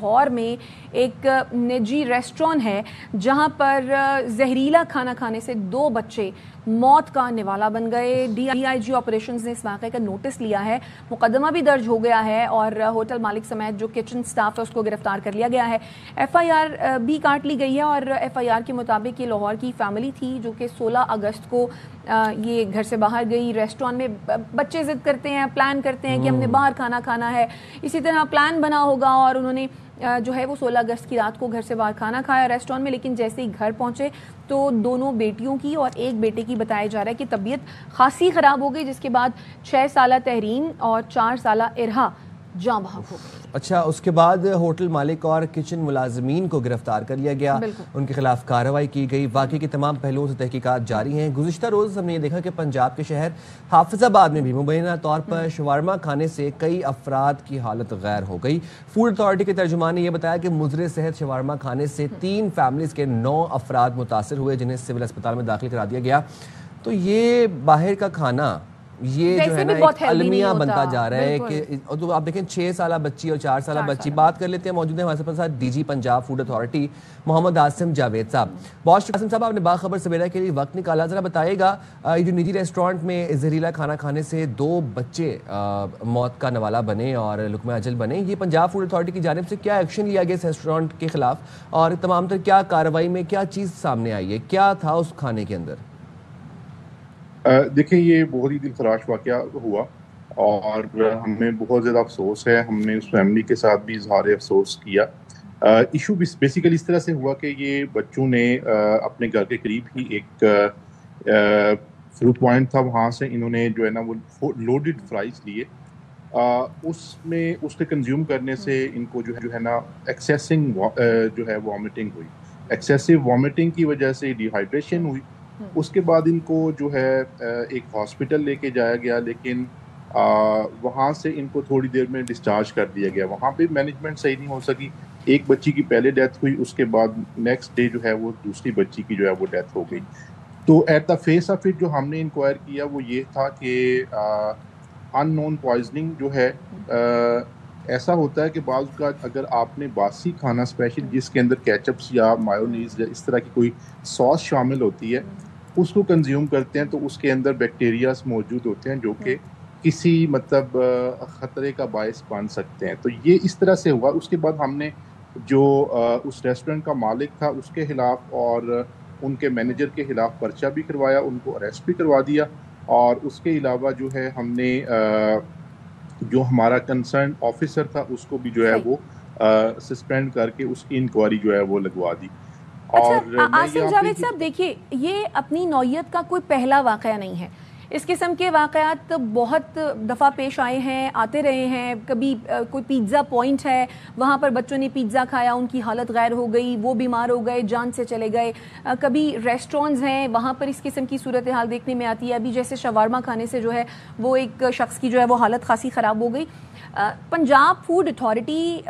लाहौर में एक निजी रेस्टोरेंट है जहां पर जहरीला खाना खाने से 2 बच्चे मौत का निवाला बन गए। DIG ऑपरेशंस ने इस वाक़े का नोटिस लिया है, मुकदमा भी दर्ज हो गया है और होटल मालिक समेत जो किचन स्टाफ है उसको गिरफ्तार कर लिया गया है। FIR भी काट ली गई है और FIR के मुताबिक ये लाहौर की फैमिली थी जो कि 16 अगस्त को ये घर से बाहर गई। रेस्टोरेंट में बच्चे जिद करते हैं, प्लान करते हैं कि हमने बाहर खाना खाना है, इसी तरह प्लान बना होगा और उन्होंने जो है वो 16 अगस्त की रात को घर से बाहर खाना खाया रेस्टोरेंट में। लेकिन जैसे ही घर पहुंचे तो दोनों बेटियों की और एक बेटे की बताया जा रहा है कि तबीयत खासी ख़राब हो गई, जिसके बाद 6 साला तहरीन और 4 साला इरहा जाँ बहक हो गई। अच्छा, उसके बाद होटल मालिक और किचन मुलाजमीन को गिरफ्तार कर लिया गया, उनके खिलाफ कार्रवाई की गई। वाकई के तमाम पहलुओं से तहकीकात जारी हैं। गुज़िश्ता रोज़ हमने ये देखा कि पंजाब के शहर हाफिजाबाद में भी मुबैना तौर पर शवारमा खाने से कई अफराद की हालत गैर हो गई। फूड अथॉरिटी के तर्जुमान ने यह बताया कि मुजरे सेहत शवारमा खाने से 3 फैमिलीज के 9 अफराद मुतासर हुए, जिन्हें सिविल अस्पताल में दाखिल करा दिया गया। तो ये बाहर का खाना ये जो है ना एक अलमिया बनता जा रहा है कि तो आप देखें 6 साला बच्ची और 4 साला बच्ची। बात कर लेते हैं, मौजूद है हमारे साथ DG Punjab food authority Mohammad Asim Javed sahab. बहुत आसिम साहब, आपने बाखबर सवेरा के लिए वक्त निकाला, जरा बताइएगा ये जो निजी रेस्टोरेंट में जहरीला खाना खाने से 2 बच्चे मौत का नवाला बने और लुकमे अजल बने, ये पंजाब फूड अथॉरिटी की जानिब से क्या एक्शन लिया गया इस रेस्टोरेंट के खिलाफ और तमाम तर क्या कार्रवाई में क्या चीज़ सामने आई है, क्या था उस खाने के अंदर? देखिए, ये बहुत ही दिलखराश वाक़या हुआ और हमें बहुत ज़्यादा अफसोस है। हमने उस फैमिली के साथ भी इजहार अफसोस किया। इशू बेसिकली इस तरह से हुआ कि ये बच्चों ने अपने घर के करीब ही एक फ्रूट पॉइंट था, वहाँ से इन्होंने जो है ना वो लोडेड फ्राइज लिए। उसमें उसके कंज्यूम करने से इनको जो है ना एक्सेसिंग जो है वॉमिटिंग हुई। एक्सेसिव वॉमिटिंग की वजह से डिहाइड्रेशन हुई। उसके बाद इनको जो है एक हॉस्पिटल लेके जाया गया, लेकिन वहाँ से इनको थोड़ी देर में डिस्चार्ज कर दिया गया। वहाँ पे मैनेजमेंट सही नहीं हो सकी। एक बच्ची की पहले डेथ हुई, उसके बाद नेक्स्ट डे जो है वो दूसरी बच्ची की जो है वो डेथ हो गई। तो at the face of it जो हमने इंक्वायर किया वो ये था कि अननोन पॉइजनिंग जो है ऐसा होता है कि बाज़ का अगर आपने बासी खाना स्पेशल जिसके अंदर केचप्स या मायोनीज या इस तरह की कोई सॉस शामिल होती है उसको कंज्यूम करते हैं तो उसके अंदर बैक्टीरियाज मौजूद होते हैं जो कि किसी मतलब ख़तरे का बायस बन सकते हैं। तो ये इस तरह से हुआ। उसके बाद हमने जो उस रेस्टोरेंट का मालिक था उसके खिलाफ और उनके मैनेजर के खिलाफ पर्चा भी करवाया, उनको अरेस्ट भी करवा दिया और उसके अलावा जो है हमने जो हमारा कंसर्न ऑफिसर था उसको भी जो है वो सस्पेंड करके उसकी इंक्वायरी जो है वो लगवा दी। और आसिम जावेद साहब, देखिए ये अपनी नौयत का कोई पहला वाकया नहीं है। इस किस्म के वाकयात बहुत दफ़ा पेश आए हैं, आते रहे हैं। कभी कोई पिज़्ज़ा पॉइंट है, वहाँ पर बच्चों ने पिज़्ज़ा खाया, उनकी हालत गैर हो गई, वो बीमार हो गए, जान से चले गए। कभी रेस्टोरेंट्स हैं, वहाँ पर इस किस्म की सूरत हाल देखने में आती है। अभी जैसे शवारमा खाने से जो है वो एक शख्स की जो है वो हालत खासी ख़राब हो गई। पंजाब फूड अथॉरिटी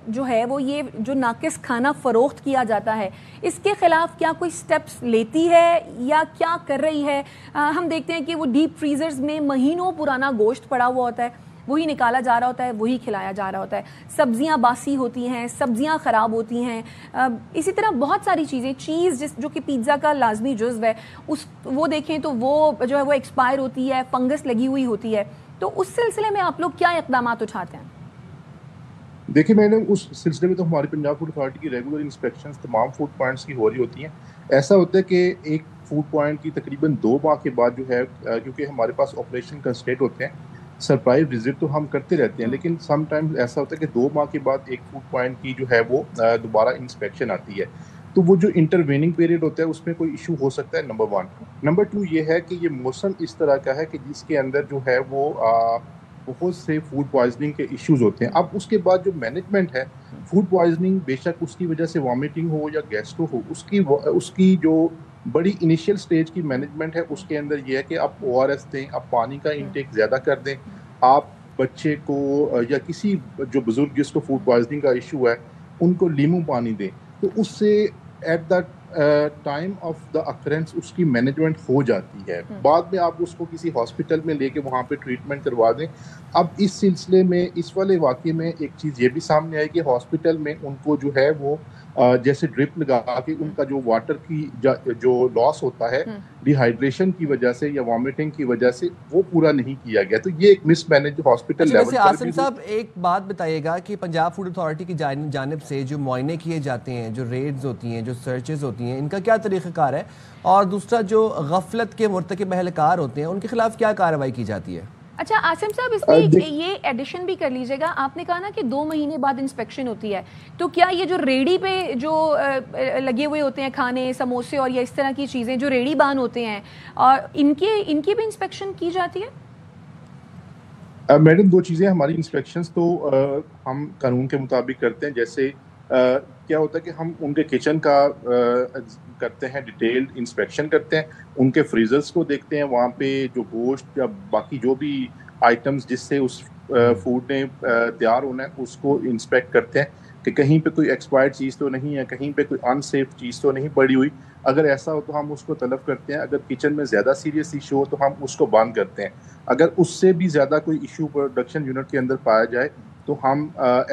जो है वो ये जो नाकिस खाना फ़रोख्त किया जाता है इसके ख़िलाफ़ क्या कोई स्टेप्स लेती है या क्या कर रही है? हम देखते हैं कि वो डीप फ्रीजर्स में महीनों पुराना गोश्त पड़ा हुआ होता है, वही निकाला जा रहा होता है, वही खिलाया जा रहा होता है। सब्जियां बासी होती हैं, सब्जियां ख़राब होती हैं। इसी तरह बहुत सारी चीज़ें, चीज़ जो कि पिज़्ज़ा का लाजमी जुज़्व है, वो देखें तो वो जो है वो एक्सपायर होती है, फंगस लगी हुई होती है। तो उस सिलसिले में आप लोग क्या इक़दामात उठाते हैं? देखिए, मैंने उस सिलसिले में तो हमारी पंजाब फूड अथॉरिटी की रेगुलर इंस्पेक्शंस तमाम फूड पॉइंट्स की हो रही होती हैं। ऐसा होता है कि एक फूड पॉइंट की तकरीबन 2 माह के बाद जो है, क्योंकि हमारे पास ऑपरेशन कंस्ट्रेंट होते हैं, सरप्राइज विजिट तो हम करते रहते हैं, लेकिन समटाइम्स ऐसा होता है कि 2 माह के बाद एक फूड पॉइंट की जो है वो दोबारा इंस्पेक्शन आती है। तो वो जो इंटरवेनिंग पीरियड होता है उसमें कोई इशू हो सकता है, नंबर 1। नंबर 2 ये है कि ये मौसम इस तरह का है कि जिसके अंदर जो है वो बहुत से फूड पॉइजनिंग के इश्यूज होते हैं। अब उसके बाद जो मैनेजमेंट है, फूड पॉइजनिंग बेशक उसकी वजह से वॉमिटिंग हो या गैस्ट्रो हो, उसकी जो बड़ी इनिशियल स्टेज की मैनेजमेंट है उसके अंदर ये है कि आप ORS दें, आप पानी का इंटेक ज़्यादा कर दें, आप बच्चे को या किसी जो बुजुर्ग जिसको फूड पॉइजनिंग का इशू है उनको लीमू पानी दें। तो उससे at the time of the occurrence उसकी मैनेजमेंट हो जाती है, बाद में आप उसको किसी हॉस्पिटल में लेके वहाँ पे ट्रीटमेंट करवा दें। अब इस सिलसिले में इस वाले वाक़े में एक चीज़ ये भी सामने आई कि हॉस्पिटल में उनको जो है वो जैसे ड्रिप लगा के उनका जो वाटर की जो लॉस होता है डिहाइड्रेशन की वजह से या वॉमिटिंग की वजह से, वो पूरा नहीं किया गया। तो ये एक मिसमैनेज हॉस्पिटल लेवल पर। आसिम साहब एक बात बताइएगा कि पंजाब फूड अथॉरिटी की जानिब से जो मुआयने किए जाते हैं, जो रेड्स होती हैं, जो सर्चेज होती हैं, इनका क्या तरीक़ाकार है? और दूसरा जो गफलत के मुर्तकिब अहलकार होते हैं उनके खिलाफ क्या कार्रवाई की जाती है? अच्छा आसिम साहब, इसमें ये एडिशन भी कर लीजिएगा, आपने कहा ना कि 2 महीने बाद इंस्पेक्शन होती है, तो क्या ये जो रेडी पे जो लगे हुए होते हैं खाने, समोसे और या इस तरह की चीज़ें जो रेडी बान होते हैं, और इनकी भी इंस्पेक्शन की जाती है? मैडम, 2 चीज़ें, हमारी इंस्पेक्शंस तो हम कानून के मुताबिक करते हैं। जैसे क्या होता है कि हम उनके किचन का करते हैं, डिटेल्ड इंस्पेक्शन करते हैं, उनके फ्रीजर्स को देखते हैं, वहाँ पे जो गोश्त या बाकी जो भी आइटम्स जिससे उस फूड ने तैयार होना है उसको इंस्पेक्ट करते हैं कि कहीं पे कोई एक्सपायर्ड चीज़ तो नहीं है, कहीं पे कोई अनसेफ चीज़ तो नहीं पड़ी हुई। अगर ऐसा हो तो हम उसको तलब करते हैं। अगर किचन में ज़्यादा सीरियस इशू हो तो हम उसको बंद करते हैं। अगर उससे भी ज़्यादा कोई इशू प्रोडक्शन यूनिट के अंदर पाया जाए तो हम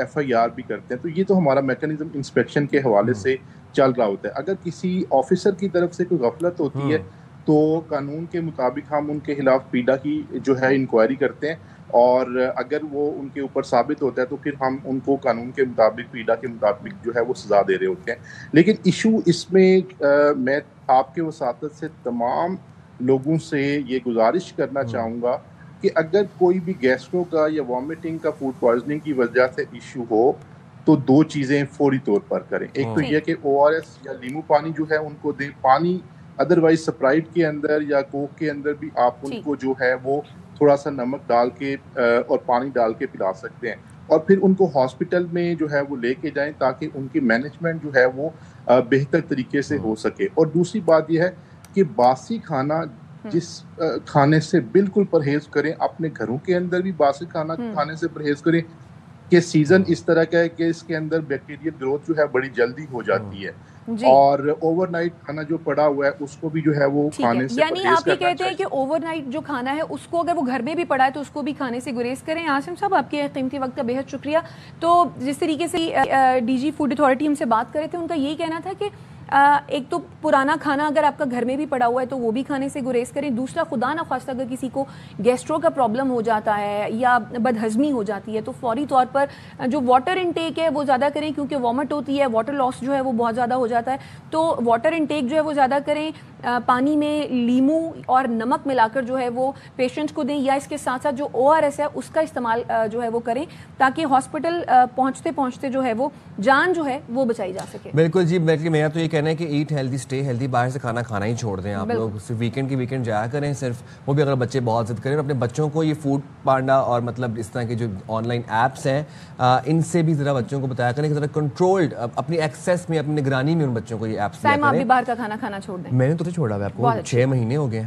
FIR भी करते हैं। तो ये तो हमारा मैकेनिज्म इंस्पेक्शन के हवाले से चल रहा होता है। अगर किसी ऑफिसर की तरफ से कोई गफलत होती है तो कानून के मुताबिक हम उनके खिलाफ पीडा की जो है इंक्वायरी करते हैं, और अगर वो उनके ऊपर साबित होता है तो फिर हम उनको कानून के मुताबिक, पीडा के मुताबिक जो है वो सजा दे रहे होते हैं। लेकिन इशू इसमें मैं आपके वसातत से तमाम लोगों से ये गुजारिश करना चाहूँगा कि अगर कोई भी गैस्ट्रो का या वॉमिटिंग का, फूड पॉइजनिंग की वजह से इशू हो तो 2 चीज़ें फौरी तौर पर करें। एक तो यह कि ORS या नींबू पानी जो है उनको दें, पानी अदरवाइज स्प्राइट के अंदर या कोक के अंदर भी आप उनको जो है वो थोड़ा सा नमक डाल के और पानी डाल के पिला सकते हैं, और फिर उनको हॉस्पिटल में जो है वो लेके जाएं ताकि उनकी मैनेजमेंट जो है वो बेहतर तरीके से हो सके। और दूसरी बात यह है कि बासी खाना, जिस खाने से बिल्कुल परहेज करें, अपने घरों के अंदर भी बासी खाना खाने से परहेज करें कि सीजन इस तरह का है कि इसके अंदर बैक्टीरियल ग्रोथ जो है बड़ी जल्दी हो जाती है, और ओवरनाइट खाना जो पड़ा हुआ है उसको भी जो है वो खाने से यानी आप ये कहते हैं कि ओवरनाइट जो खाना है उसको अगर वो घर में भी पड़ा है तो उसको भी खाने से गुरेज करें। आसिम साहब, आपके कीमती वक्त का बेहद शुक्रिया। तो जिस तरीके से DG फूड अथॉरिटी हमसे बात कर रहे थे, उनका यही कहना था कि एक तो पुराना खाना अगर आपका घर में भी पड़ा हुआ है तो वो भी खाने से गुरेज करें। दूसरा, खुदा ना खास्ता अगर किसी को गैस्ट्रो का प्रॉब्लम हो जाता है या बदहजमी हो जाती है तो फौरी तौर पर जो वाटर इनटेक है वो ज़्यादा करें, क्योंकि वॉमिट होती है, वाटर लॉस जो है वो बहुत ज़्यादा हो जाता है। तो वाटर इनटेक जो है वो ज़्यादा करें, पानी में लीमू और नमक मिलाकर जो है वो पेशेंट को दें, या इसके साथ साथ जो ORS है उसका इस्तेमाल जो है वो करें ताकि हॉस्पिटल पहुँचते पहुँचते जो है वो जान जो है वो बचाई जा सके। बिल्कुल जी, मेरा तो ये कहना है कि ईट हेल्दी स्टे हेल्दी, बाहर से खाना खाना ही छोड़ दें आप लोग। सिर्फ वीकेंड जाया करें सिर्फ, वो भी अगर बच्चे बहुत जिद करें। अपने बच्चों को ये फूड पांडा और मतलब इस तरह के जो ऑनलाइन ऐप्स हैं इनसे भी ज़रा बच्चों को बताया करें कि ज़रा कंट्रोल्ड अपनी एक्सेस में, अपनी निगरानी में उन बच्चों को ये ऐप्स दिया करें। आप भी बाहर का खाना खाना छोड़ दें। मैंने तो छोड़ा हुआ है, आपको 6 महीने हो गए।